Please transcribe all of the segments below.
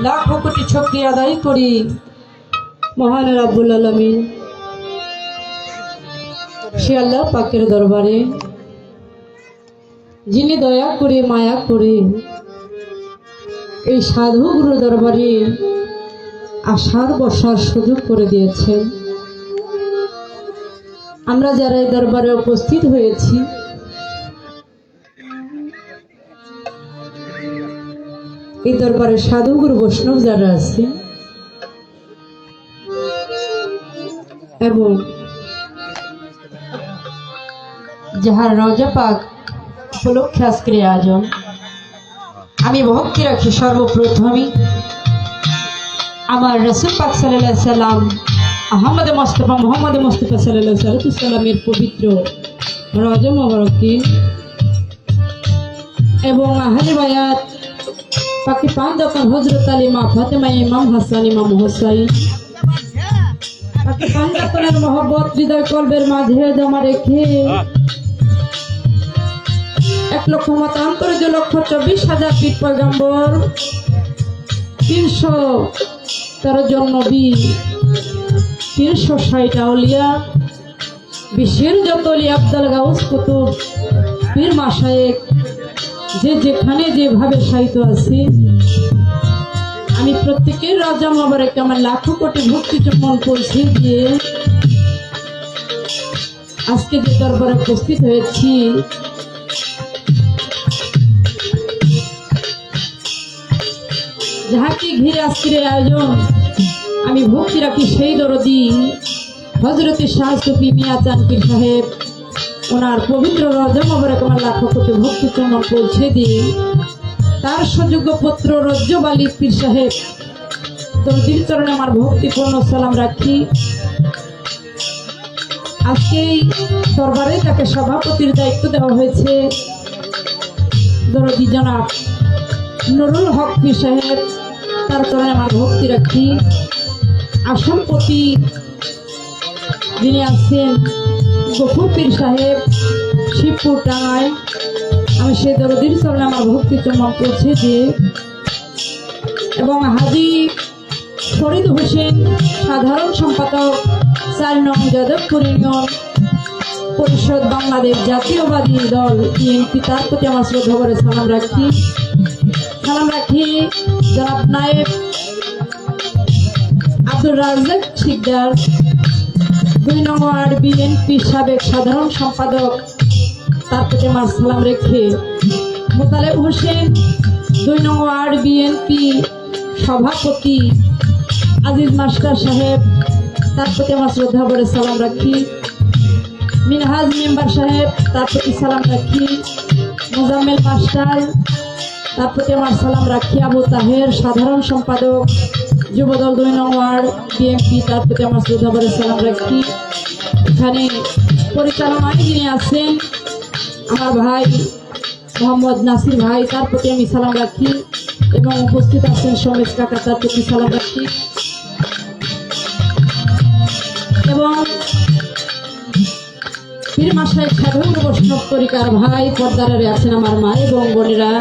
লাখো কোটি শুকরিয়া আদায় করি মহান রব্বুল আলামিন সে আল্লাহ পাকের দরবারে যিনি দয়া করে মায়া করে এই সাধু গুরু দরবারে আসার বসার সুযোগ করে দিয়েছেন। আমরা যারা এই দরবারে উপস্থিত হয়েছি এই দরবারে সাধু গুরু বৈষ্ণব যারা আছে এবং যাহার রওজা পাক উপলক্ষে আজকের আয়োজন, আমি ভক্তি রাখি সর্বপ্রথমে আমার রাসূল পাক সাল্লাল্লাহু আলাইহি সাল্লাম আহমদ মুস্তাফা মোহাম্মদ মুস্তাফা সাল্লাল্লাহু আলাইহি সাল্লামের পবিত্র রওজা মোবারক দিন এবং আহলে বায়াত পাকি পাঁচজন হযরত আলী মা ফাতেমা ইমাম হাসান ইমাম হুসাইন পাকি পাঁচজনের মহব্বত হৃদয় কলবের মাঝে জমা রেখে 1,57,24,000 পীর পয়গম্বর 313 জন নবী 360 আউলিয়া বিশ্বের যত অলি আব্দাল গাউস কুতুব পীর মাশায়েখ যে যেখানে যেভাবে সাহিত্য আছে আমি প্রত্যেকের রওজা মোবারকে আমার লাখো কোটি ভক্তি চুম্বন পৌঁছে দিয়ে আজকে যে দরবারে উপস্থিত হয়েছি যাহাকে ঘিরে আজকের আয়োজন, আমি ভক্তি রাখি সেই দরদি হযরত শাহ সুফি মিয়া চাঁদ পীর সাহেব ওনার পবিত্র রওজা মোবারক আমার লাখো কোটি ভক্তি চুম্বন পৌঁছে দিয়ে তার সুযোগ্য পুত্র রজ্জব আলী পীর সাহেব দরদির চরণে আমার ভক্তিপূর্ণ সালাম রাখি। আজকে এই দরবারে তাকে সভাপতির দায়িত্ব দেওয়া হয়েছে দরদি জনাব নুরুল হক পীর সাহেব, তার চরণে আমার ভক্তি রাখি। আসনপতি যিনি আছেন গফুর পীর সাহেব শিবপুর টাঙ্গাইল, আমি সেই দরদির চরণে আমার ভক্তি চুম্বন পৌঁছে দিয়ে এবং হাজী ফরিদ হোসেন সাধারণ সম্পাদক 4 নং যাদবপুর ইউনিয়ন পরিষদ বাংলাদেশ জাতীয়বাদী দল বিএনপি, তার প্রতি আমার শ্রদ্ধা করে সালাম রাখি। জনাব নায়েব আব্দুর রাজ্জাক শিকদার 2 নং ওয়ার্ড বিএনপি সাবেক সাধারণ সম্পাদক, তার প্রতি আমার সালাম রেখে মোতালেব হোসেন 2 নং ওয়ার্ড বিএনপি সভাপতি আজিজ মাস্টার সাহেব, তার প্রতি আমার শ্রদ্ধা করে সালাম রাখি। মিনহাজ মেম্বার সাহেব, তার প্রতি সালাম রাখি। মোজাম্মেল মাস্টার, তার প্রতি আমার সালাম রাখি। আবু তাহের সাধারণ সম্পাদক যুবদল 2 নং ওয়ার্ড বিএনপি, তার প্রতি আমার শ্রদ্ধা করে সালাম রাখি। এখানে পরিচালনায় যিনি আছেন আমার ভাই মোহাম্মদ নাসির ভাই, তার প্রতি আমি সালাম রাখি এবং উপস্থিত আছেন সমেশ কাকা, তার প্রতি সালাম রাখি এবং পীর মাশায়েখ সাধু বৈষ্ণব তরিকার ভাই পর্দারে আছেন আমার মা এবং বোনেরা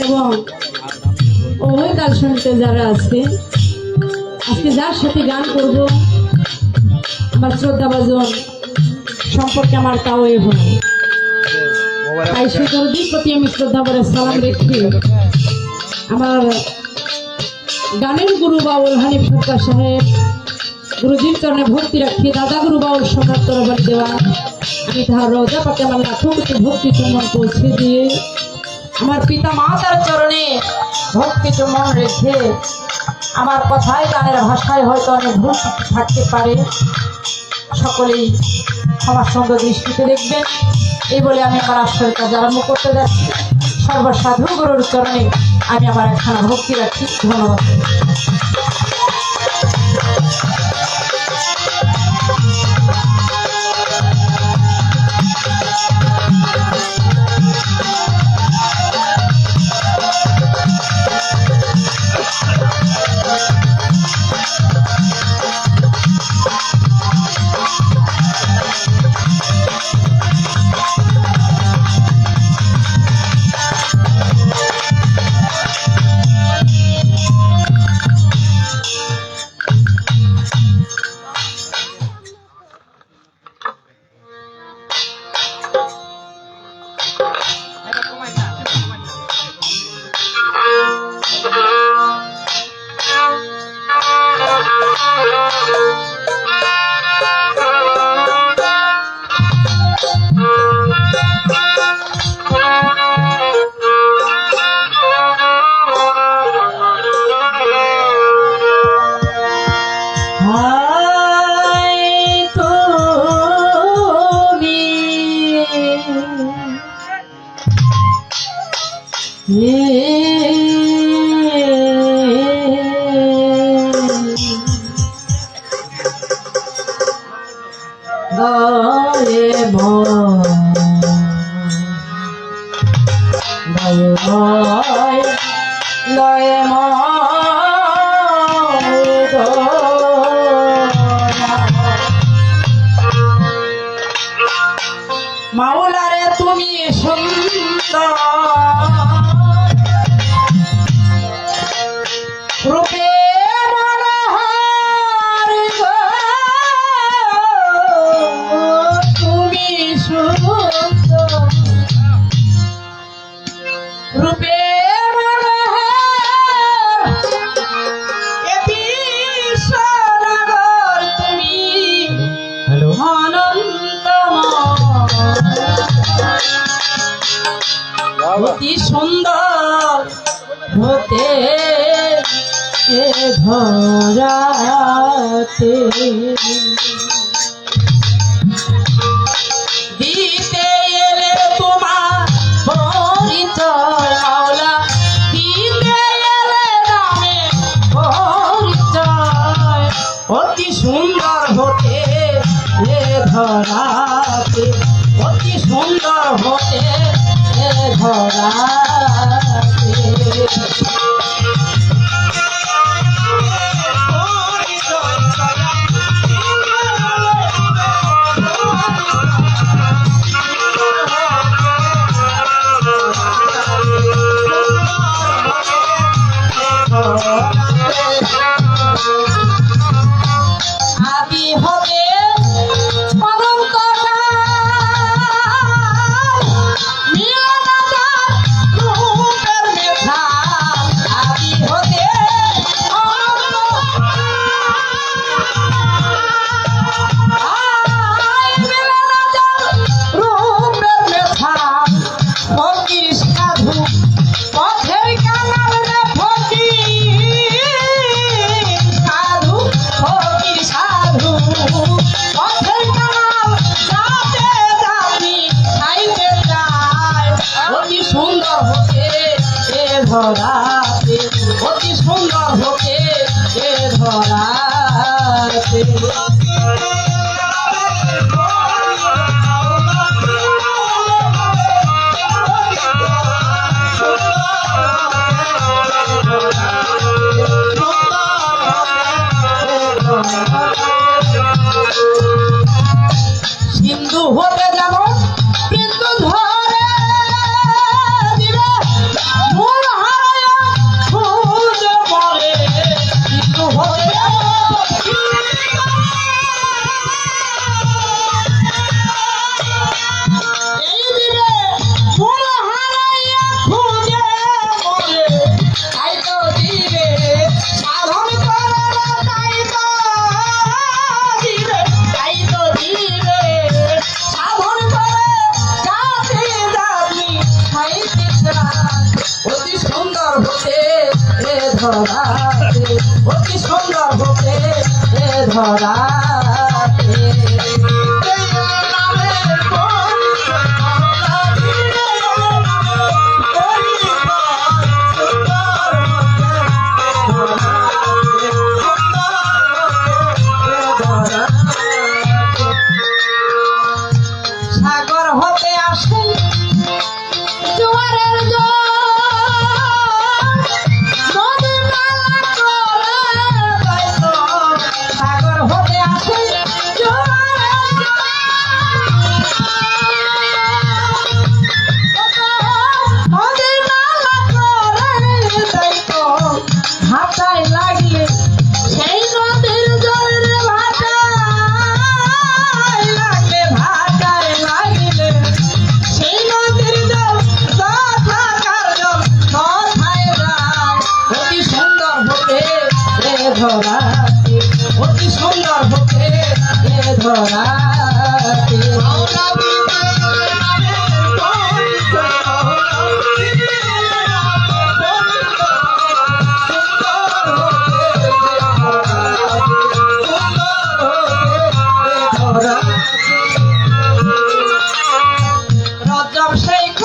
এবং ওই গান শুনতে যারা আছে। আজকে যার সাথে গান করব আমার শ্রদ্ধাভাজন সম্পর্কে আমার তাওই হয়, তাই সেই দরদির প্রতি আমি শ্রদ্ধা করে সালাম রেখে আমার গানের গুরু বাউল হানিফ সরকার সাহেব গুরুজির চরণে ভক্তি রাখি। দাদা গুরু বাউল সম্রাট তরবার দেওয়া, আমি তাহার রওজা পাকে আমার লাখো কোটি ভক্তি চুম্বন পৌঁছে দিয়ে আমার পিতা মাতার চরণে ভক্তি চুম্বন রেখে আমার কথায় গানের ভাষায় হয়তো অনেক ভুল থাকতে পারে, সকলেই ক্ষমার সুন্দর দৃষ্টিতে দেখবেন এই বলে আমি আমার আশ্রয়ের কাজ আরম্ভ করতে যাচ্ছি। সর্বসাধু গুরুর চরণে আমি আমার একখানা ভক্তি রাখি। ধন্যবাদ। লয়ে মাওলারে তুমি সুন্দর রূপে মনোহর গো, তুমি সুন্দর রূপে অতি সুন্দর হতে ধরাতে দিতে এলে তোমার পরিচয় মাওলা, দিতে এলে নামে পরিচয় অতি সুন্দর হতে ধরাতে, অতি সুন্দর হতে ধরাতে আদি হবে ধরাতে, অতি সুন্দর হতে ধরাতে সিন্ধু হতে যেমন কিন্তু ধরে দিবে মূল হারায়া খুঁজে পড়ে, সিন্ধু হতে এই দিবে মূল হারায়া খুঁজে পড়ে, তাই তো দিবে সাধন করে, তাই তো দিবে, তাই তো দিবে সাধন করে যাতে যাবি খাইতে চায় অতি সুন্দর হতে ধরাতে, অতি সুন্দর হতে ধরাতে সাগর হতে আসে জোয়ারের জল, নদী নালা করে যাইতো, সাগর হতে আসে জোয়ারের জল, নদী নালা করে যাইতো, ভাটায় লাগলে সেই নদীর জলের ভাটায় লাগলে, ভাটায় লাগলে সেই নদীর জল থাকার জল কোথায় যায়, অতি সুন্দর হতে ধরাতে, অতি সুন্দর হতে ধরাতে রজব শেখ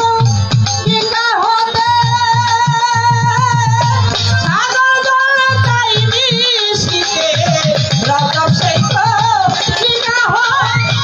নিকা হতে সাগর জল তাই মিশিতে, রজব শেখ নিকা হতে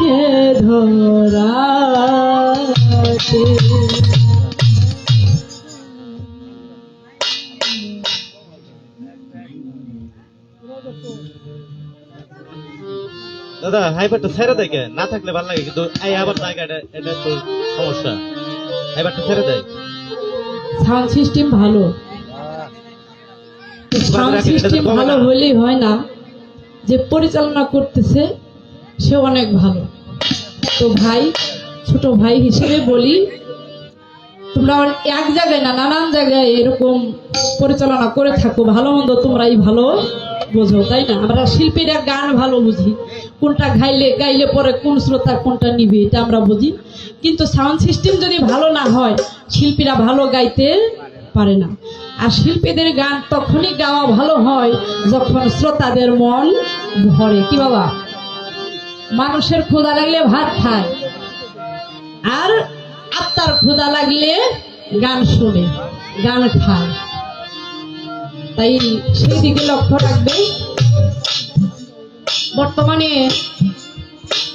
কে ধরাতে। দাদা হাইবারটা ছেড়ে দেয় কে? না থাকলে ভালো লাগে, কিন্তু এই আবার জায়গা এটা তো সমস্যা। হাইবারটা ছেড়ে দেয়। সাউন্ড সিস্টেম ভালো, সাউন্ড সিস্টেম ভালো হলেই হয় না, যে পরিচালনা করতেছে সে অনেক ভালো। তো ভাই, ছোট ভাই হিসেবে বলি, তোমরা এক জায়গায় না নানান জায়গায় এরকম পরিচালনা করে থাকো, ভালো মন্দ তোমরাই ভালো বোঝো, তাই না? আমরা শিল্পীরা গান ভালো বুঝি, কোনটা গাইলে পরে কোন শ্রোতা কোনটা নিবে এটা আমরা বুঝি, কিন্তু সাউন্ড সিস্টেম যদি ভালো না হয় শিল্পীরা ভালো গাইতে পারে না। আর শিল্পীদের গান তখনই গাওয়া ভালো হয় যখন শ্রোতাদের মন ভরে। কি বাবা, মানুষের ক্ষুধা লাগলে ভাত খায়, আর আত্মার ক্ষুধা লাগলে গান শুনে, গান খায়। তাই সেই দিকে লক্ষ্য রাখবে। বর্তমানে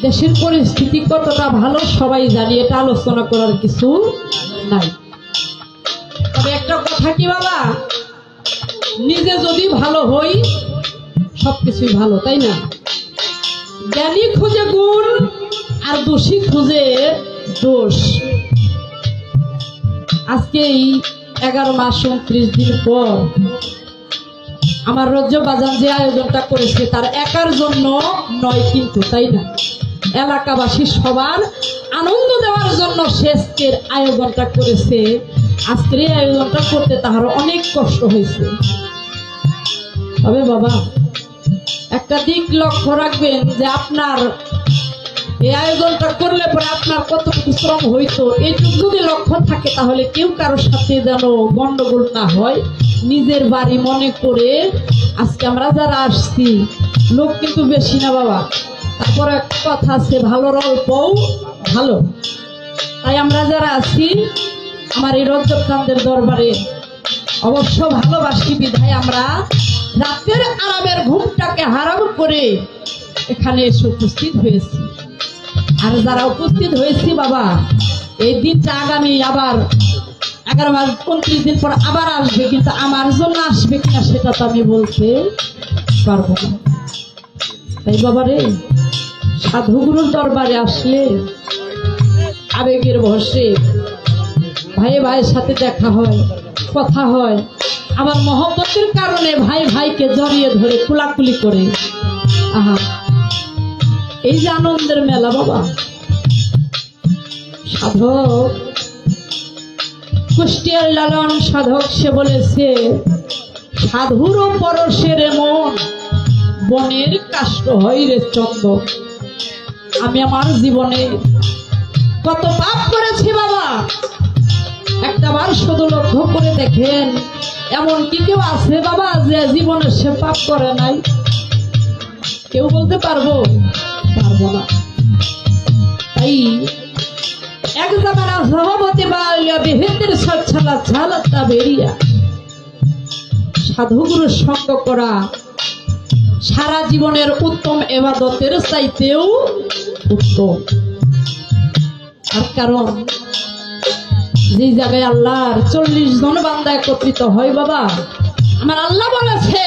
দেশের পরিস্থিতি কতটা ভালো সবাই জানি, এটা আলোচনা করার কিছু নাই। তবে একটা কথা কি বাবা, নিজে যদি ভালো হই সবকিছুই ভালো, তাই না? জ্ঞানী খুঁজে গুণ আর দোষী খুঁজে দোষ। আজকে এই 11 মাস 29 দিন পর আমার রজ্জু বাজান যে আয়োজনটা করেছে তার একার জন্য নয় কিন্তু, তাই না? এলাকাবাসী সবার আনন্দ দেওয়ার জন্য শেষের আয়োজনটা করেছে। আজকের এই আয়োজনটা করতে তাহার অনেক কষ্ট হয়েছে। তবে বাবা একটা দিক লক্ষ্য রাখবেন, যে আপনার এই আয়োজনটা করলে পরে আপনার কতটুকু শ্রম হইতো, এইটুকু যদি লক্ষ্য থাকে তাহলে কেউ কারোর সাথে যেন গন্ডগোল না হয়, নিজের বাড়ি মনে করে। আজকে আমরা যারা আসছি লোক কিন্তু বেশি না বাবা, তারপর একটা কথা আছে, ভালোর অল্পও ভালো। তাই আমরা যারা আছি আমার এই রজব চাঁদের দরবারে অবশ্য ভালোবাসি বিধায় আমরা রাতের আরামের ঘুমটাকে হারাম করে এখানে এসে উপস্থিত হয়েছি। আর যারা উপস্থিত হয়েছি বাবা, এই দিনটা আগামী আবার 11 মাস 29 দিন পর আবার আসবে, কিন্তু আমার জন্য আসবে কিনা সেটা তো আমি বলতে পারবো না। তাই বাবা রে, সাধুগুরুর দরবারে আসলে আবেগের বসে ভাই ভাইয়ের সাথে দেখা হয়, কথা হয়, আবার মহব্বতের কারণে ভাই ভাইকে জড়িয়ে ধরে কুলাকুলি করে। আহা, এই যে আনন্দের মেলা বাবা। সাধক কুষ্টিয়ার লালন সাধক সে বলেছে, সাধুর পরশের মন বনের কাষ্ট হয় রে চন্দন। আমি আমার জীবনে কত পাপ করেছি বাবা, একটাবার শুধু লক্ষ্য করে দেখেন, এমন কি কেউ আছে বাবা যে জীবনে সে পাপ করে নাই? কেউ বলতে পারবো না। তাই এক জামানা সভাপতি বালিয়া বিহিতের সচ্ছলা ছালাতা বেরিয়া সাধুগুরুর সঙ্গ করা সারা জীবনের উত্তম ইবাদতের চাইতেও উত্তম। আর কারণ যে জায়গায় আল্লাহর 40 জন বান্দা একত্রিত হয় বাবা, আমার আল্লাহ বলেছে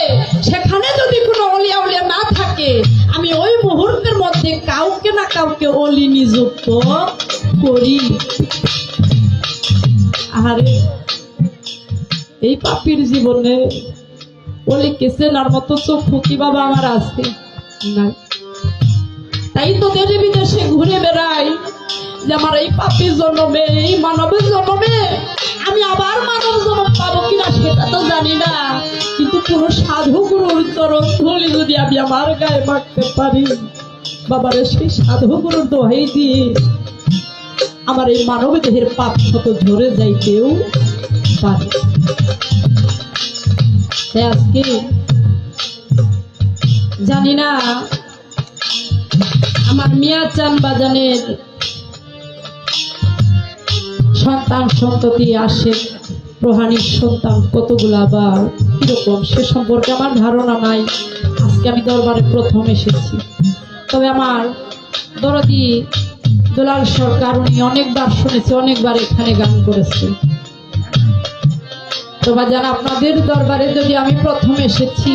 সেখানে যদি কোনো অলিয়া উলিয়া না থাকে আমি ওই মুহূর্তের মধ্যে কাউকে না কাউকে অলি নিযুক্ত করি। আরে এই পাপীর জীবনে অলিকে চেনার মতো চক্ষু কি বাবা আমার আছে না? তাই তো দেশে বিদেশে ঘুরে বেড়াই যে আমার এই পাপীর জন্মে, এই মানবের জন্মে আমি আবার মানব জন্ম পাবো কিনা সেটা তো জানি না, কিন্তু কোন সাধু গুরুর চরণ ধুলি যদি আমি আমার গায়ে মাখতে পারি বাবারে, সেই সাধু গুরুর দোহাই দিয়ে আমার এই মানব দেহের পাপ শত ঝরে যাইতেও পারে। আজকে জানি না আমার মিয়া চান বাজানের সন্তান সন্ততি আসে, রোহানির সন্তান কতগুলা বা কিরকম সে সম্পর্কে আমার ধারণা নাই। আজকে আমি দরবারে প্রথম এসেছি, তবে আমার দরদি দুলাল সরকার, উনি অনেকবার শুনেছে, অনেকবার এখানে গান করেছে। তো বাজান, আপনাদের দরবারে যদি আমি প্রথম এসেছি,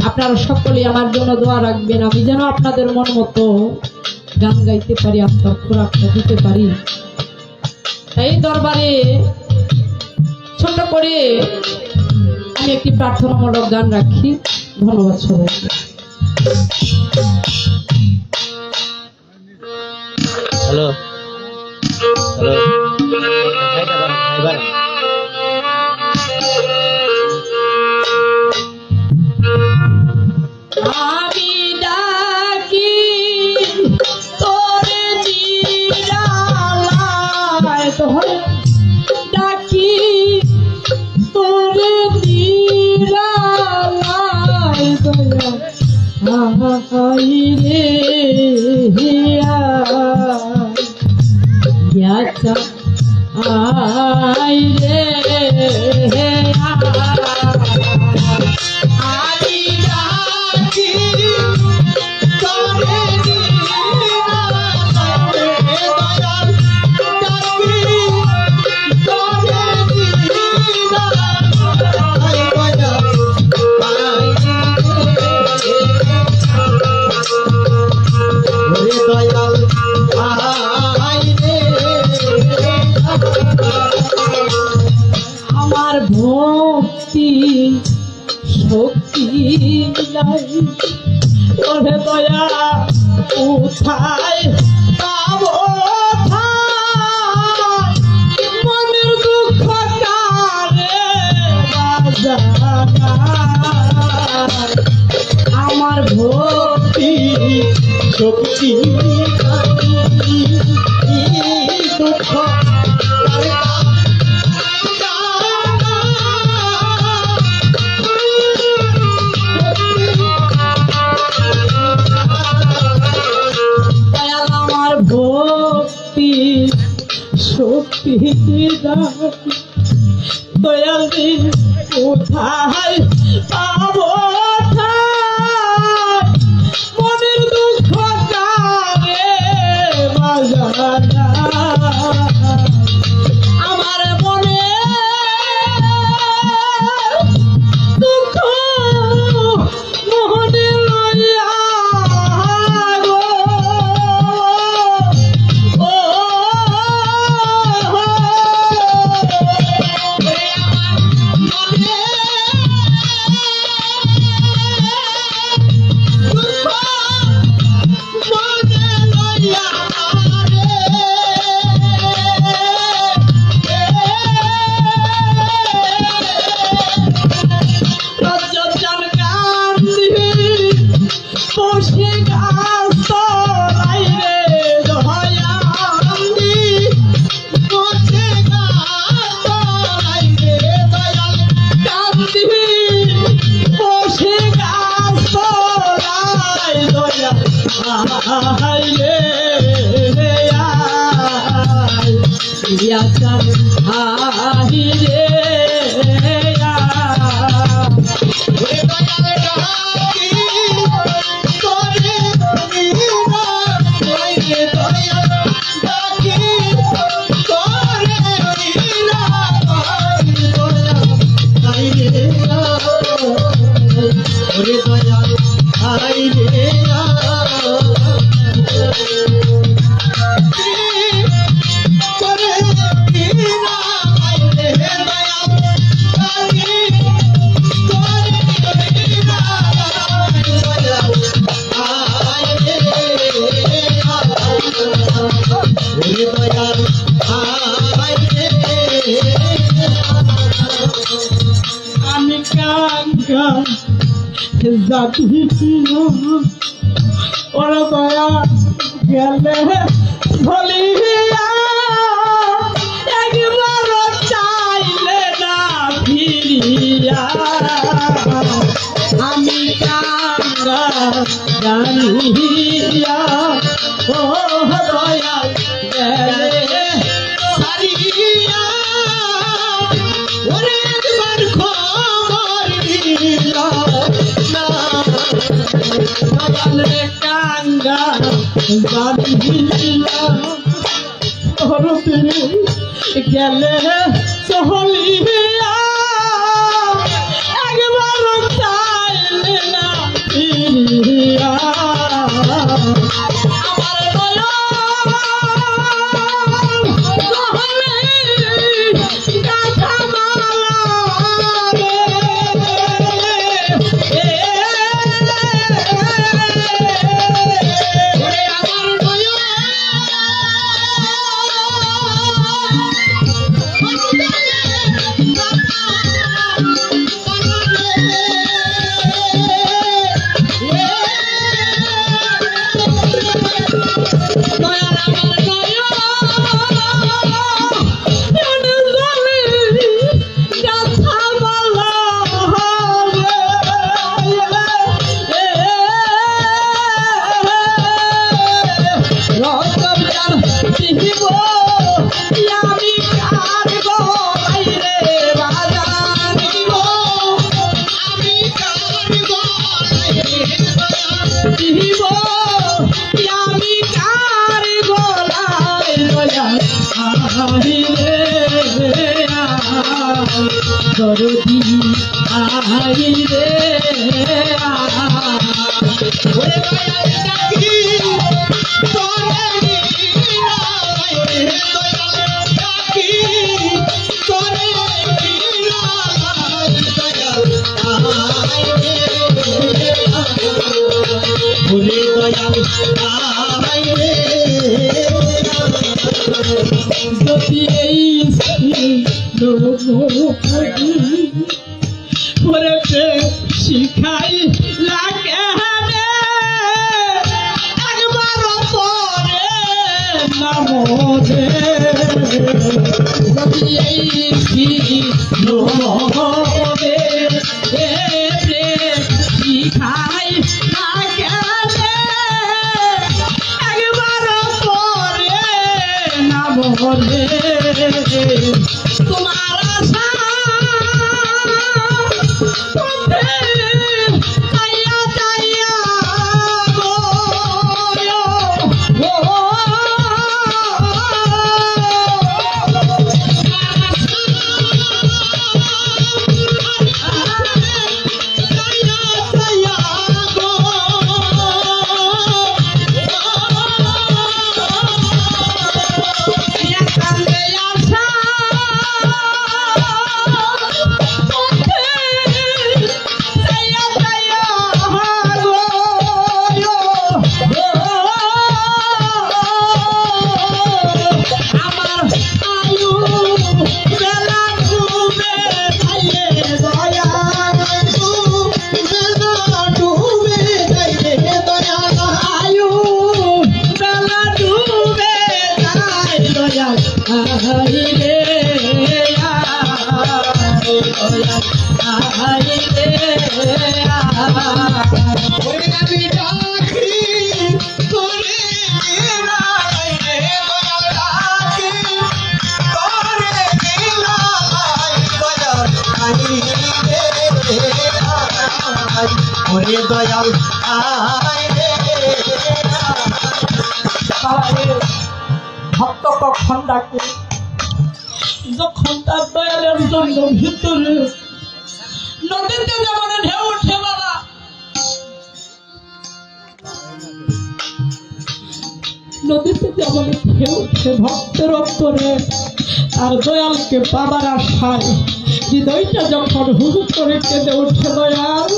আপনারা সকলেই আমার জন্য দোয়া রাখবেন, আমি যেন আপনাদের মন মতো গান গাইতে পারি, আপনার খোরাকটা দিতে পারি। এই দরবারে ছোট করে আমি একটি প্রার্থনামূলক গান রাখি। ধন্যবাদ সবাই। হ্যালো হ্যালো, আমি ডাকি তোরে নিরালায়, তোরে ডাকি তোরে নিরালায়, দয়া হাই রে আচ্ছা আই রে আমি ডাকি তোরে নিরালায়, দয়াল ডাকি তোরে নিরালায়, দয়াল ওরে দয়াল আই রে। আমার ভক্তি শক্তি নাই, ওরে দয়া কোথায় পাবো, মনের দুঃখ কারে বাজানা, আমার ভক্তি শক্তি দুঃখ আমার ভক্তি শক্তি দয়াল কোথায় পাবো, মনের দুঃখ কারে বাজানা, আমার মনে দুঃখ মনে লইয়া গো, ও আমি কাঙ্কা জাতি ওরা দয়া গেলে ভলিয়া একবার চাইলে না ফিরিয়া আমি কাঙ্কা জানিয়া ও দয়া গেলে সারিয়া ওরে একবার খবর দিলা না কাঙ্গা ছাড়িয়া দরদিরে গেলে চলিয়া একবার চাইলে না ফিরিয়া দরদি আই রে ওরে দয়াল ডাকি তোরে ডাকি তোরে ওরে দয়াল আই রে যদি এই পড়েছে শিখাই লাগে একবার পরে নামে যদি এই শিখাই লাগে একবার পরে নামে তোমার আশা দয়াল ভক্ত কখন ডাকে যখন তার দয়ালের জন্য ভিতরে নদীতে যেমন ঢেউ উঠে বাবা নদীতে যেমন ঢেউ উঠে ভক্তের অন্তরে আর দয়ালকে পাবার আশায় হৃদয়টা যখন হুহু করে কেঁদে উঠে দয়াল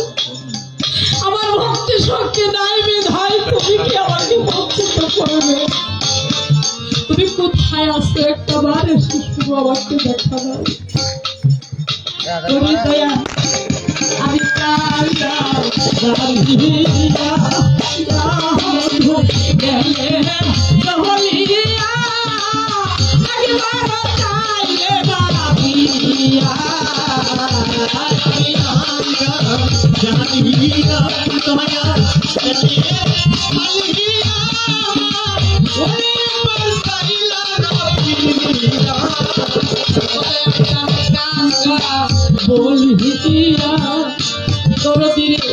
আমার ভক্তি শক্তি নাই বিধায় তুমি কি আমাকে ভক্তিত করবে তুমি কোথায় আসছো একটা বার এসে শুধু আমাকে দেখা দাও তুমি দয়া আমি বলিয়া তোর দিনে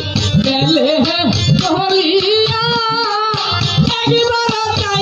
গেলে বলিয়া একবার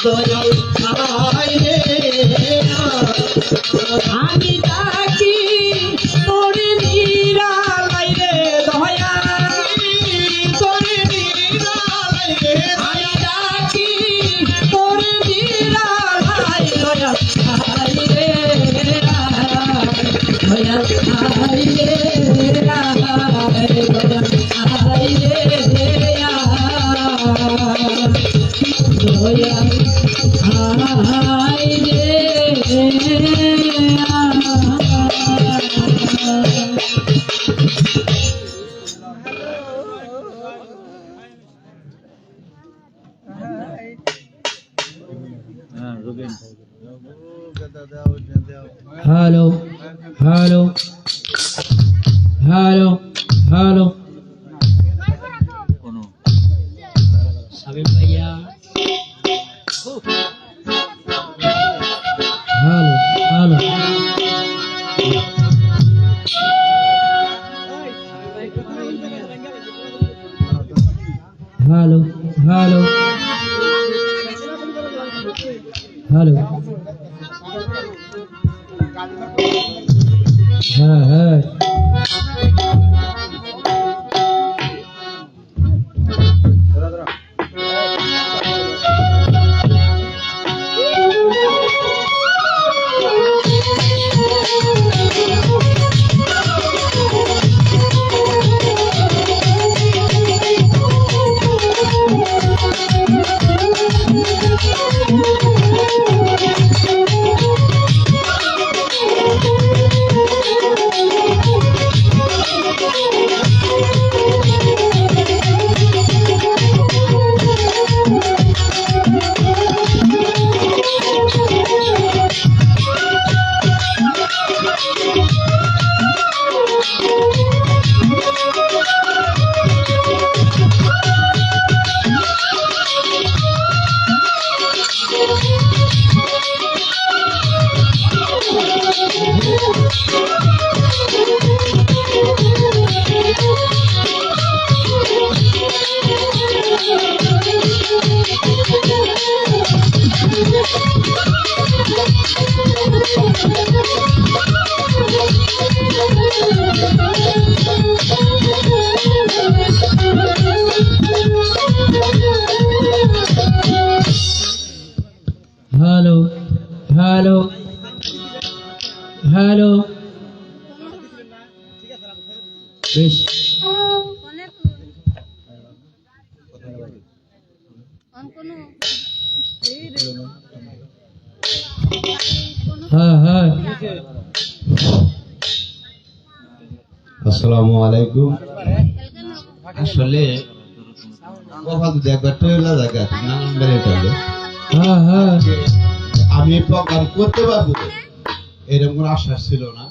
দয়াল হায় রে আমি ডাকি তোরে নিরালাই রে দয়াল তোরে নিরালাই রে আমি ডাকি তোরে নিরালাই দয়াল হাই রে দয়াল হাই রে দয়াল হাই রে দয়াল হাই রে hello hello hello hello Sabir ভাইয়া hello hello hello hello hello হ্যাঁ হ্যাঁ হ্যালো হ্যালো হ্যালো বেশ হ্যাঁ হ্যাঁ আসসালামু আলাইকুম। আসলে কথা যদি একবার ট্রেলার জায়গা না মেরে ফেলে হ্যাঁ হ্যাঁ আমি প্রোগ্রাম করতে পারবো এরকম কোনো আশ্বাস ছিল না।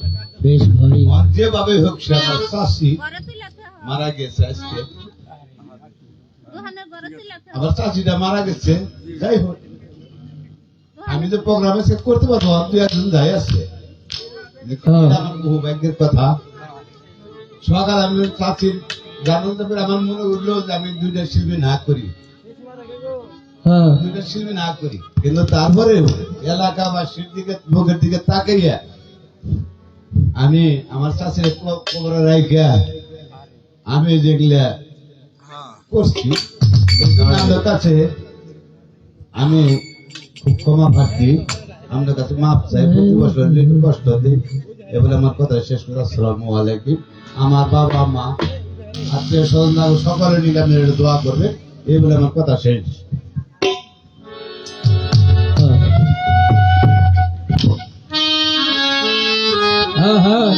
বেশ ভারী আর যেভাবে হোক সে আমার চাষি মারা গেছে আজকে, আমার চাষিটা মারা গেছে। যাই হোক আমি তো প্রোগ্রামে সেট করতে পারবো, আর দুই একজন যাই আছে আমার বহু ভাগ্যের কথা। সকাল আমি চাষির জানার তারপরে আমার মনে উঠলো যে আমি দুইটা শিল্পী না করি, হ্যাঁ দুইটা শিল্পী না করি, কিন্তু তারপরেও এলাকাবাসীর দিকে মুখের দিকে তাকাইয়া আমি আমার চাষির কবরে রাইখা আমি যেগুলা করছি আমাদের কাছে আমি খুব ক্ষমা প্রার্থী, আমাদের কাছে মাপ চাই, প্রতি বছর একটু কষ্ট দিই। এবারে আমার কথা শেষ করে আসসালামু আলাইকুম। আমার বাবা মা আত্মীয় স্বজন সকলে মিলে আপনি দোয়া করবে, এই বলে আমার কথা শেষ। হ্যাঁ হ্যাঁ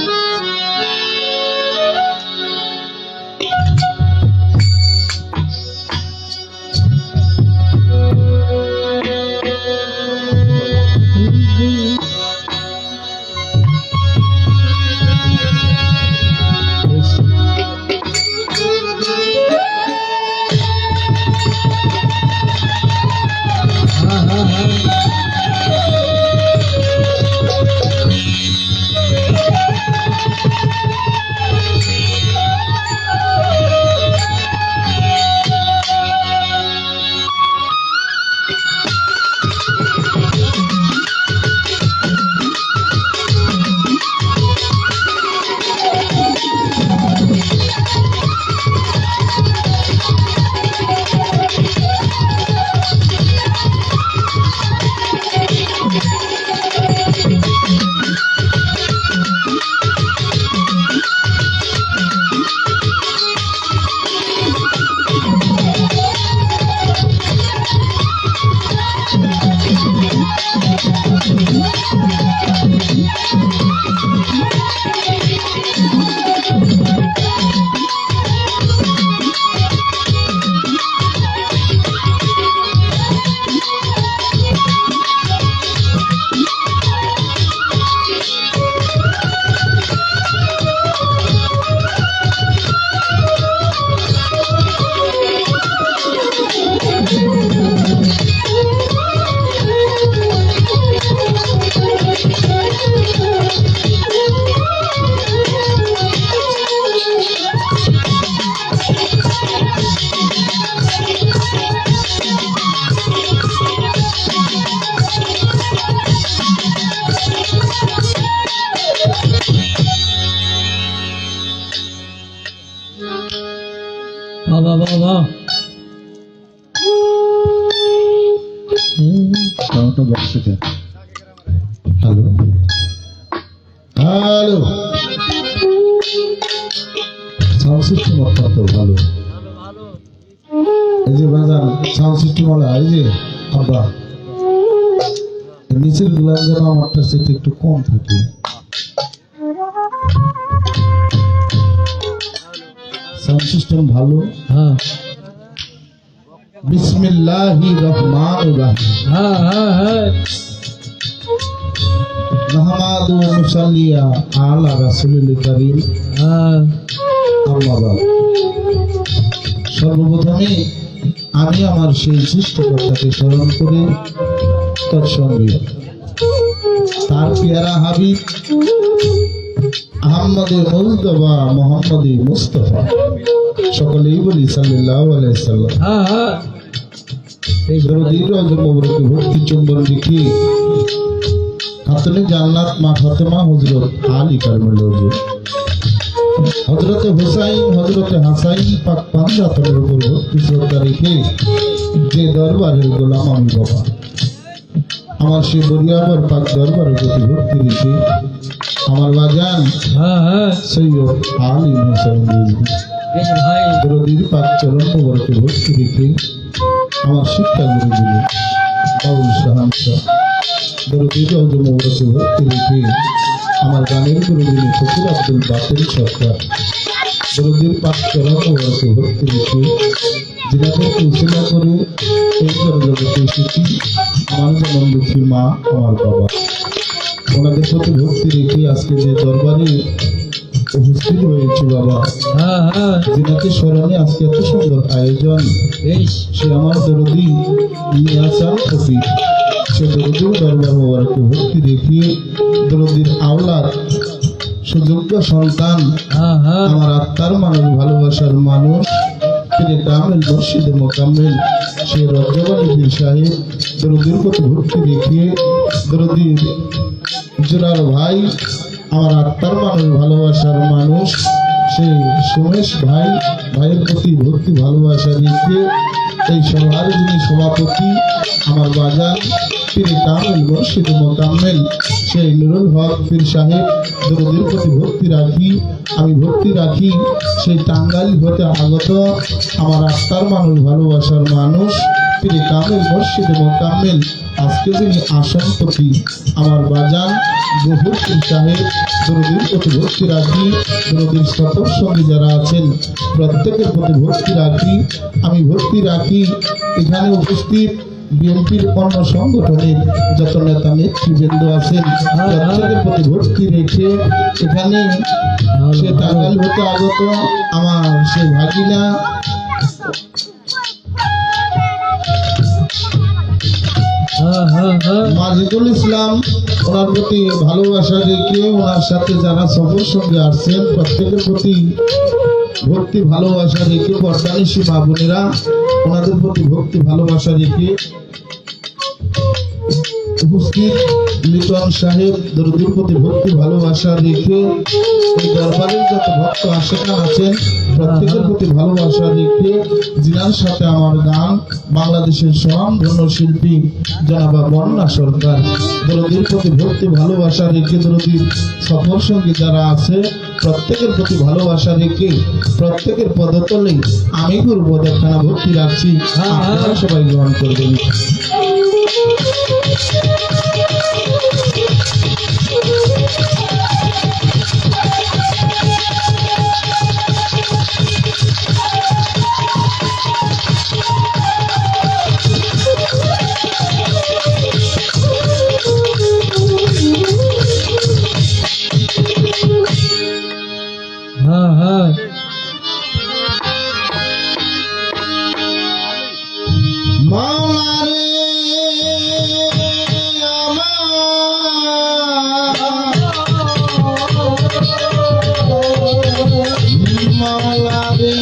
সাউন্ডটা বক্স থেকে হ্যালো হ্যালো সাউন্ড সিস্টেম অত্যন্ত ভালো এই যে বাজার সাউন্ড সিস্টেম ওলা এই যে আব্বা নিচের গুলা যেন আমারটার সাথে একটু কম থাকে সাউন্ড সিস্টেম ভালো হ্যাঁ বিসমিল্লাহির রহমানির রহিম হ্যাঁ হ্যাঁ হ্যাঁ নাহমাদু ওয়া নুসাল্লি আলা রাসূলিল কারীম হ্যাঁ আম্মা বাদ। সর্বপ্রথমে আমি আমার সেই সৃষ্টিকর্তাকে স্মরণ করে তৎসঙ্গে তার পেয়ারা হাবিব আহমদে মুজতবা মোহাম্মদে মুস্তফা সকলেই বলি সাল্লাল্লাহু আলাইহি সাল্লাম। হ্যাঁ হ্যাঁ এই দরদির রওজা মুবারকে ভক্তি চুম্বন দেখি খাতুনে জান্নাত মা ফাতেমা হযরত আলী কারমুল্লাহ হযরতে হুসাইন হযরতে হাসাইন পাক পাঞ্জাতনের উপর ভক্তি শ্রদ্ধা রেখে যে দরবারের গোলাম আমি বাবা আমার সেই বরিয়াবর পাক দরবারের প্রতি ভক্তি রেখে আমার বাজান হ্যাঁ হ্যাঁ সৈয়দ আলী হোসেন বেশ ভাই দরদির পাক চরণ মুবারকে ভক্তি রেখে আমার শিক্ষা গুরুগুলো বাউল শাহানশাহ দরদির রওজা মুবারকে ভক্তি রেখে আমার গানের গুরুগুলো ফকির আব্দুল বাতিল সরকার দরদির পাক চরণ মুবারকে ভক্তি রেখে যিনাদেরকে উসিলা করে এই জগতে এসেছি আমার যেমন দুঃখী মা আমার বাবা ওনাদের প্রতি ভক্তি রেখে আজকে যে দরবারে উপস্থিত হয়েছে বাবা হ্যাঁ হ্যাঁ যিনাকে স্মরণে আজকে এত সুন্দর আয়োজন বেশ সে আমার দরদি নিয়াসার ফকির সে দরদির দরবার বাবাকে ভক্তি রেখে দরদির আওলাদ সুযোগ্য সন্তান হ্যাঁ হ্যাঁ আমার আত্মার মানুষ ভালোবাসার মানুষ তিনি কামেল মসজিদে মোকাম্মেল সে রজ্জাবালী পীর সাহেব দরদির প্রতি ভক্তি রেখে দরদির জোরার ভাই আমার আত্মার মানুষ ভালোবাসার মানুষ সেই সোমেশ ভাই ভাইয়ের প্রতি ভক্তি ভালোবাসা রেখে এই সভার যিনি সভাপতি আমার বাজার তিনি কামেল মসজিদে মোকাম্মেল সেই নুরুল হক পীর সাহেব দরদির প্রতি ভক্তি রাখি আমি ভক্তি রাখি সেই টাঙ্গাইল হতে আগত আমার আত্মার মানুষ ভালোবাসার মানুষ তিনি কামেল মসজিদে মোকাম্মেল আজকে যিনি আসনপতি আমার বাজান বহুর পীর সাহেব দরদির প্রতি ভক্তি রাখি দরদির সফর সঙ্গী যারা আছেন প্রত্যেকের প্রতি ভক্তি রাখি আমি ভক্তি রাখি এখানে উপস্থিত বিএনপির অন্য সংগঠনের যত নেতা নেতৃবৃন্দ আছেন প্রত্যেকের প্রতি ভক্তি রেখে এখানে সে টাঙ্গাইল হতে আগত আমার সে ভাগিনা হ্যাঁ হ্যাঁ হ্যাঁ মাজেদুল ইসলাম ওনার প্রতি ভালোবাসা রেখে ওনার সাথে যারা সফর সঙ্গে আসছেন প্রত্যেকের প্রতি ভক্তি ভালোবাসা রেখে বর্তানিশী মা বোনেরা ওনাদের প্রতি ভক্তি ভালোবাসা রেখে উপস্থিত লিটন সাহেব দরদির প্রতি ভক্তি ভালোবাসা রেখে এই দরবারের যত ভক্ত আশেকান আছেন প্রত্যেকের প্রতি ভালোবাসা রেখে যিনার সাথে আমার গান বাংলাদেশের স্বনামধন্য শিল্পী জনাবা বন্যা সরকার দরদির প্রতি ভক্তি ভালোবাসা রেখে দরদির সফর সঙ্গী যারা আছে প্রত্যেকের প্রতি ভালোবাসা রেখে প্রত্যেকের পদতলে আমি করব দেখানা ভক্তি রাখছি আপনারা সবাই গ্রহণ করবেন। হ্যাঁ হ্যাঁ মাওলা রে আমার মাওলা রে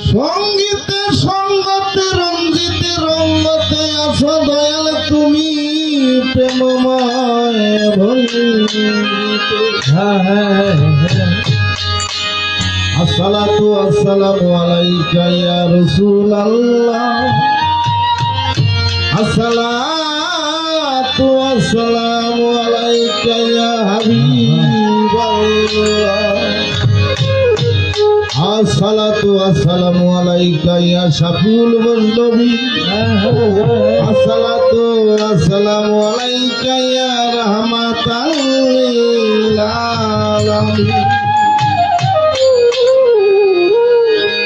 সঙ্গীতে সঙ্গতে রঞ্জিতে রঙ্গতে আছো দয়াল তুমি প্রেমময় ভঙ্গিতে আসসালাতু আসসালামু আলাইকা ইয়া রাসূলুল্লাহ আসসালাতু আসসালামু আলাইকা ইয়া হাবিবাল্লাহ আসসালাতু আসসালামু আলাইকা ইয়া শাফিউল মুজনবী আসসালাতু আসসালামু আলাইকা ইয়া রাহমাতাল লিল আলামিন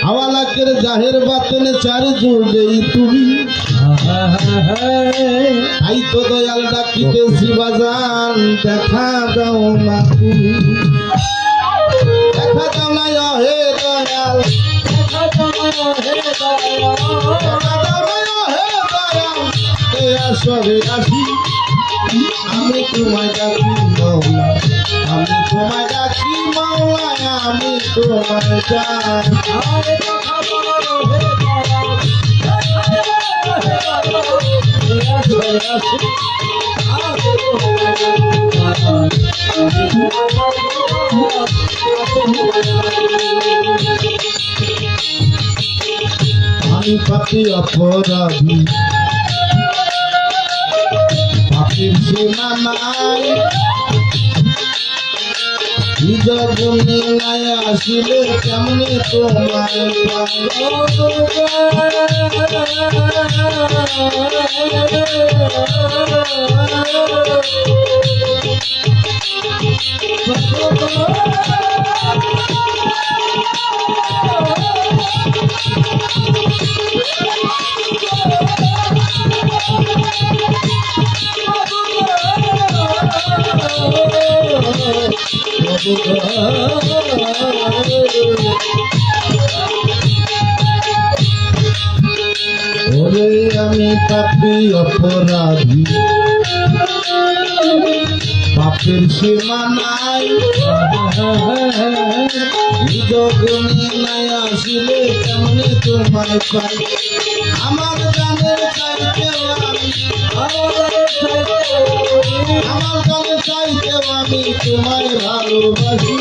হাওয়ালাকের জাহের বাতেন চার যুগেই তুমি তাই তো দয়াল ডাকিতেছি বাজান দেখা দাও না তুমি দেখা দাও না হে দয়াল দেখা দাও না হে দয়াল দেখা দাও না হে দয়াল এই আসরে আসি আমি তোমায় ডাকি মাওলা আমি তোমায় ডাকি মাওলা আমি তোমায় ডাকি আমি পাপি অপরাধী পাপির সীমা নাই জগনে নাই আসিলে কেমনে তোমায় ওরে আমি পাপি অপরাধী পাপের সীমা নাই জগনে নাই আসিলে কেমনে তোমায় পাই আমার গানের চাইতেও আমি আমার গানের চাইতেও আমি তোমায় ভালোবাসি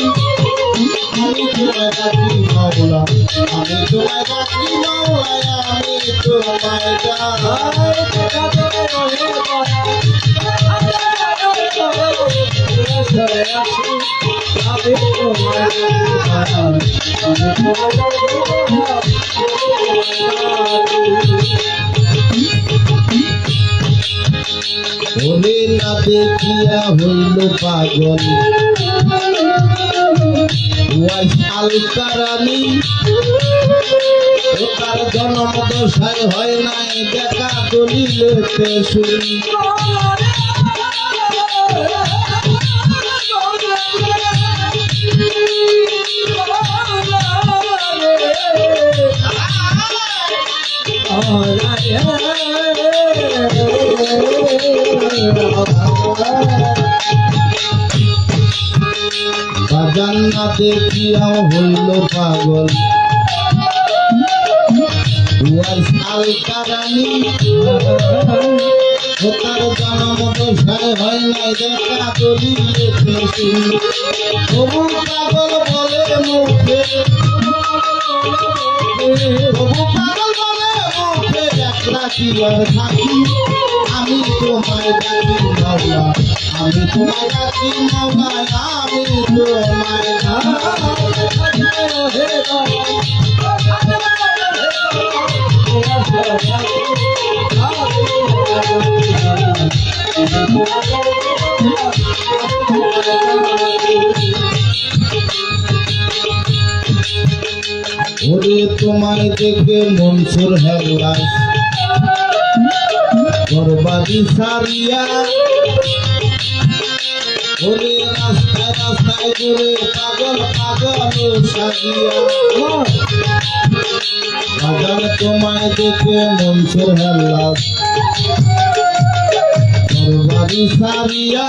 আমি তোমায় ডাকি মাওলা আমি তোমায় ডাকি মাওলা আমি তোমায় ওরে না দেখিয়া হইল পাগল আলকারানি তার জন্ম দশায় হয় নাই দেখা দলিলেতে শুনি বাজান না দেখিয়া হইল পাগল আলকারানি তার জন্ম দশায় হয় নাই দেখা দলিলেতে শুনি তবু পাগল বলে মুখে তবু পাগল বলে মুখে একলা কি আর থাকি আমি তোমায় ডাকি মাওলা আমি তোমায় ডাকি মাওলা আমি তোমায় ওরে তোমায় দেখে মনসুর হেল্লাস বরবাদি সারিয়া ওরে রাস্তায় রাস্তায় ঘুরে পাগল পাগল সাজিয়া বাজান তোমায় দেখে মনসুর হেল্লাস বরবাদি সারিয়া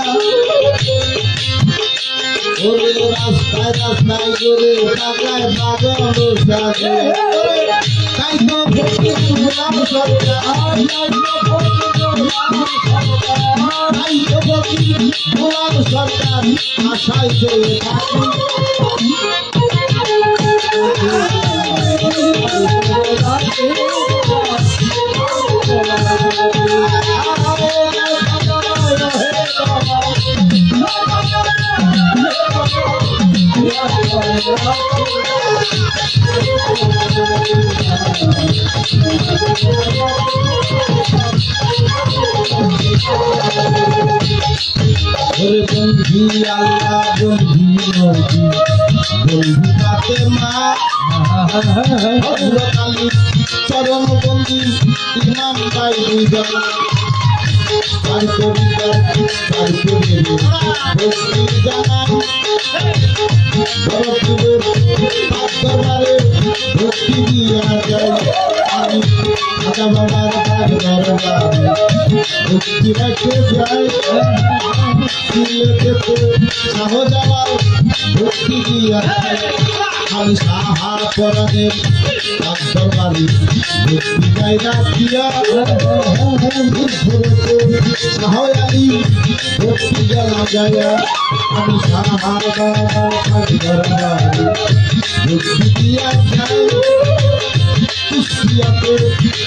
ওরে রাস্তায় রাস্তায় করে টাকায় বাগানো সাজে তাই তো ভক্তি গোলাম সরকার তাই তো ভক্তি গোলাম সরকার আশায় চেয়ে থাকি ওরে বন্ধু আল্লাহ বন্ধু নবী বন্ধু পাতে মা হযরত আলী চরণ বন্ধু ইমাম ভাই দুইজন তার পরিবার তার পরিবার ভক্তি জানান বরফিবের পাক দরবারে ভক্তি দিয়া যায় আমি আদা বাবার পাক দরবারে ভক্তি রাখতে যাই সিলেটে তো শাহজালাল ভক্তি দিয়া যায় আমি সাহা পরাণের পাক দরবারে ভক্তি গাই রাখিয়া শাহ আলী ভক্তি জানা যায় আমি সাহা বাবার পাক দরবারে ভক্তি দিয়া যাই কুষ্টিয়াতে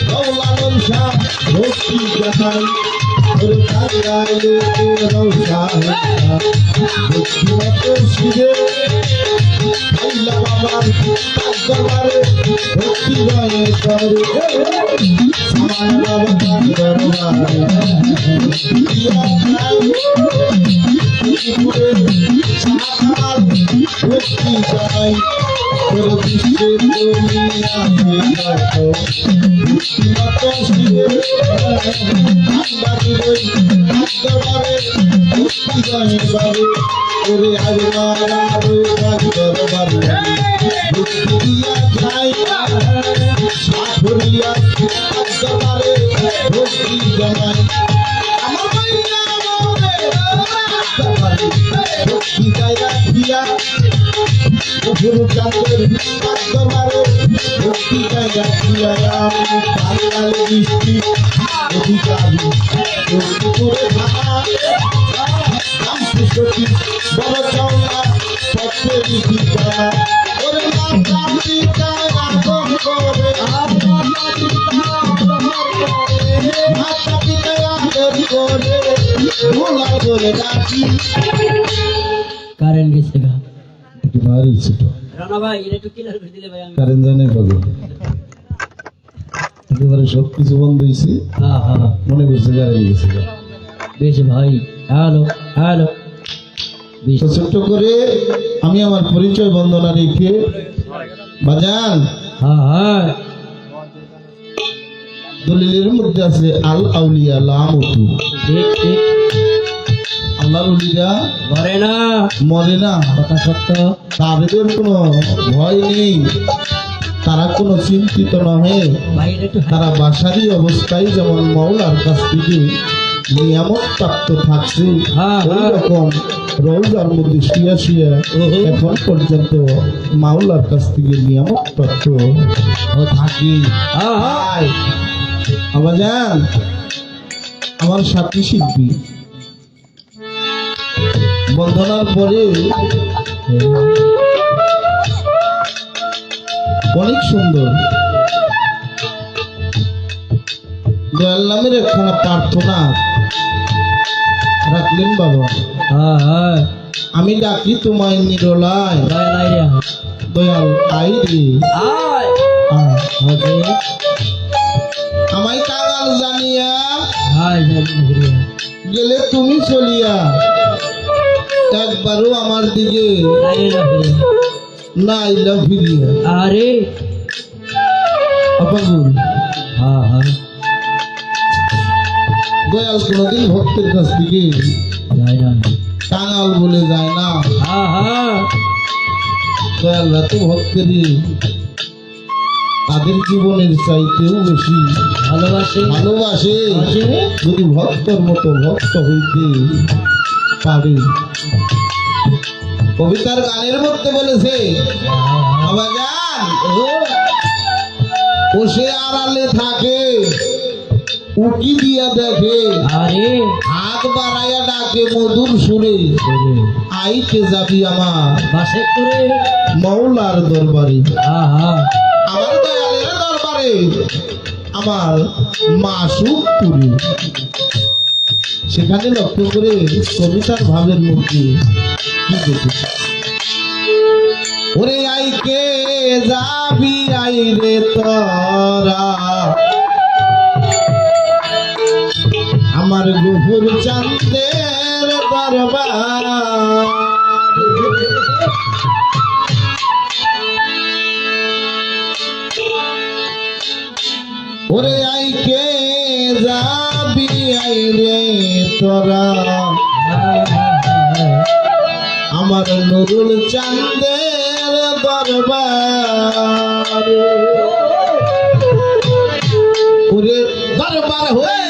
রৌলালন শাহ ভক্তি জানাই ওরে কালিয়ালে রৌশা ভক্তি মত শিবে আল্লাহ বাবার পাক দরবারে ভক্তি গায়ে করে সামান বাবার পাক দরবারে দিয়া যাই পুরে সাহার ভক্তি জানাই ওরে বিশ্বের দুনিয়াতে দেখো ভক্তিমত শিবে আল্লাহর ওই দরবারে ভক্তি গায়ে করে ওরে আল্লাহর ওই দরবারে ভক্তি দিয়া যাই সাফরিয়া দরবারে ভক্তি জানাই আমার মাইয়া মোরে দরবারে ভক্তি গায়ে রাখিয়া গুরু চাঁদের দরবারে ভক্তি গায়ে রাখিয়া আমি বাঙালি দৃষ্টি অধিকারী ভক্তি করে থাকা রামকৃষ্ণটি বড় চৌলা পথে বিধিকা ওরে মাতা পিতা রাগম করে মাতা পিতা আদর করে ভোলা করে ডাকি কারেন্ট গেছে গা ভারী ছোট রানা ভাই এটা একটু ক্লিয়ার করে দিলে ভাই আমি কারেন্ট জানে পাবো একেবারে সব কিছু বন্ধ হয়েছে হ্যাঁ হ্যাঁ মনে করছে কারেন্ট গেছে বেশ ভাই হ্যালো হ্যালো বেশ তো ছোট্ট করে আমি আমার পরিচয় বন্দনা রেখে বাজান হ্যাঁ হ্যাঁ দলিলের মধ্যে আছে আল আউলিয়া লামতু ঠিক ঠিক আল্লাহর উলিরা মরে না মরে না কথা সত্য তাদের কোনো ভয় নেই তারা কোনো চিন্তিত নহে ভাই এটা একটু তারা বাসারই অবস্থায় যেমন মাওলার কাছ থেকে নিয়ামত প্রাপ্ত থাকছে হ্যাঁ, ওই হ্যাঁ। রকম রোজার মধ্যে শুয়া শুয়া ওহো। এখন পর্যন্ত মাওলার কাছ থেকে নিয়ামত প্রাপ্ত থাকি হ্যাঁ হ্যাঁ আমার জান আমার সাথী শিল্পী বন্দনার পরে অনেক সুন্দর দয়াল নামের একখানা প্রার্থনা রাখলেন বাবা হ্যাঁ হ্যাঁ আমি ডাকি তোমায় নিরলায় দয়া নাই রে দয়াল আই রে আয় আয়। ওকে আমায় কাঙাল জানিয়া হাই গেলে তুমি চলিয়া একবারও আমার দিকে না আইলা ফিরিয়া আরে আপাগুল হ্যাঁ হ্যাঁ দয়াল কোনদিন ভক্তের কাছ থেকে যাই না কাঙাল বলে যায় না হ্যাঁ হ্যাঁ দয়াল রাতে ভক্তেরই তাদের জীবনের চাইতেও বেশি ভালোবাসে ভালোবাসে যদি ভক্তর মতো ভক্ত হইতে পারে কবিতার গানের মধ্যে বলেছে বাবা যান ও সে আড়ালে থাকে উকি দিয়া দেখে আরে হাত বাড়াইয়া ডাকে মধুর সুরে আইতে যাবি আমার বাসে করে মৌলার দরবারে আহা আমার দয়ালের দরবারে আমার মাসুকপুরে সেখানে লক্ষ্য করে কবিতার ভাবের মধ্যে কি দেখেছি ওরে আইকে যাবি আইরে তোরা আমার গফুর চাঁদের দরবার ওরে আইকে যাবি আইরে তোরা আমার নুরুল চাঁদের দরবার ওরে দরবার হয়ে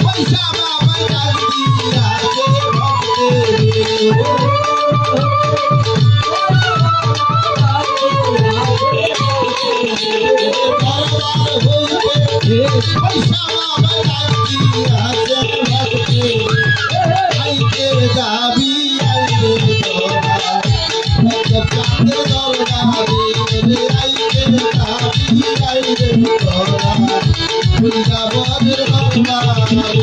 পয়সা বাবা জানি আছে পয়সা বাবা জানি আছে আইতে যাবি আইতে তোরা চাঁদের দরবারে আইতে যাবি আইতে তোরা বৃন্দাবনের দরবারে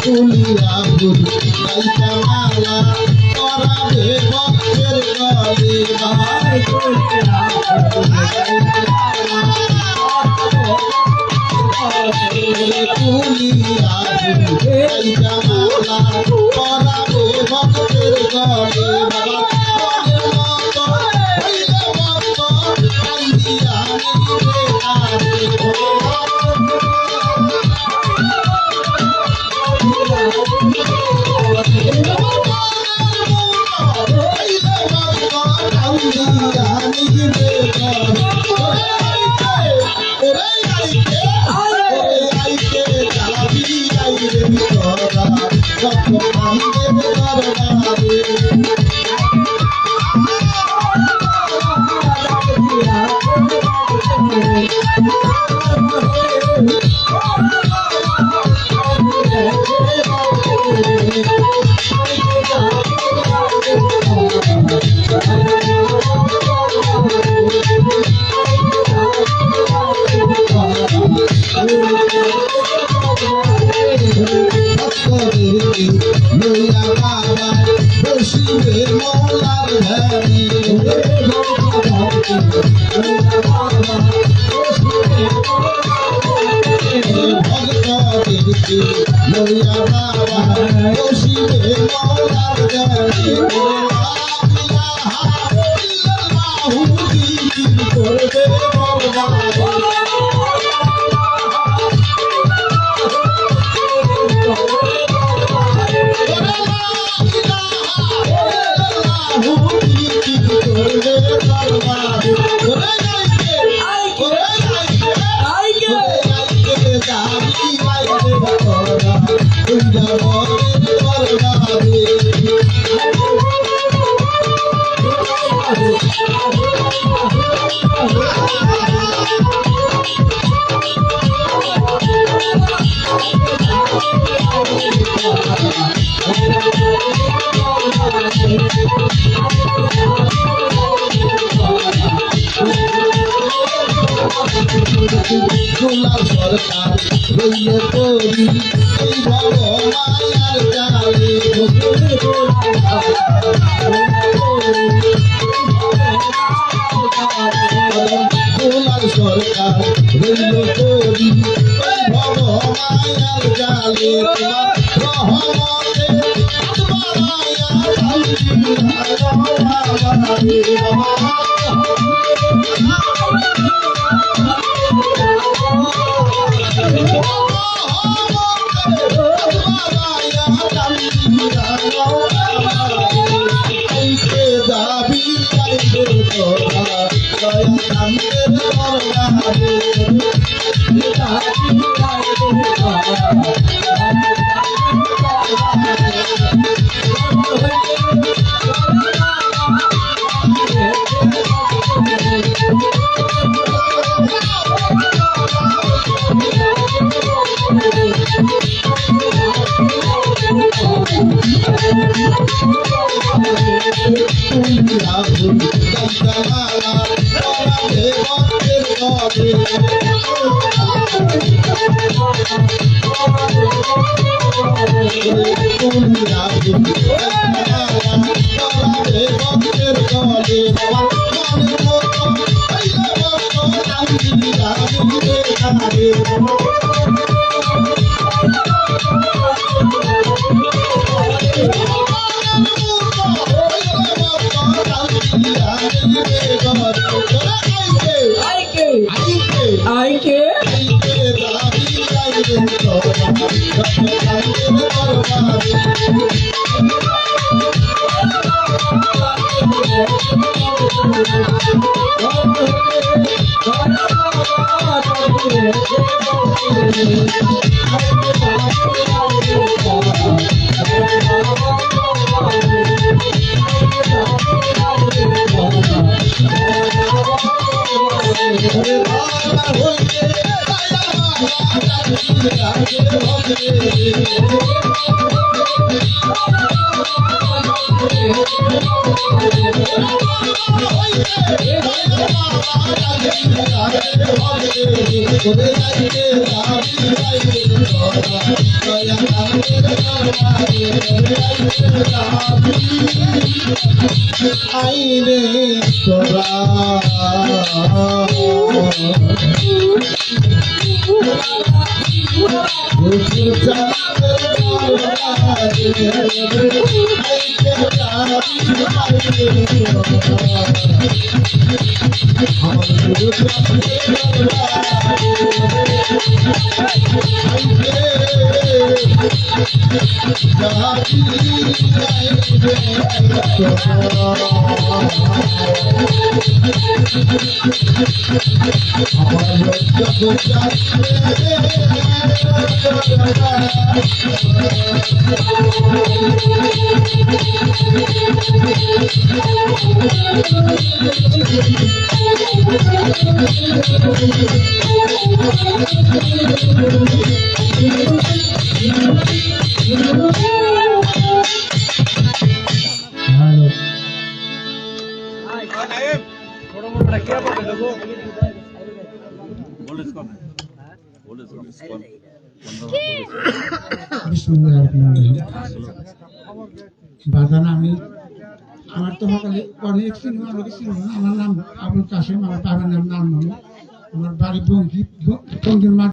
তুলিয়া বুঝ কাইটা মালা করাবে ভক্তের গলে বাহার তুলিয়া বুঝ কাইটা মালা করাবে ভক্তের গলে বাবা মনের মতো হইলে মত কান্দিয়া নিবে তারে লইয়া বাবা বসিবে মৌলার ধারে ভক্তদেরকে লইয়া বাবা বসিবে মৌলার ধারে করবে গোলাপ সরকার রইলে করি এই ভব মায়ার জালে গোলাপ সরকার রইলে করি এই ভব মায়ার জালে তোমার রহমতে বাড়াইয়া আইনে তোরা বাজান আমি আমার তো সকালে অনেক সিনেমা লোকে ছিল না। আমার নাম আবুল কাসেম, আমার বাবার নাম নাম আমার বাড়ি বঙ্গি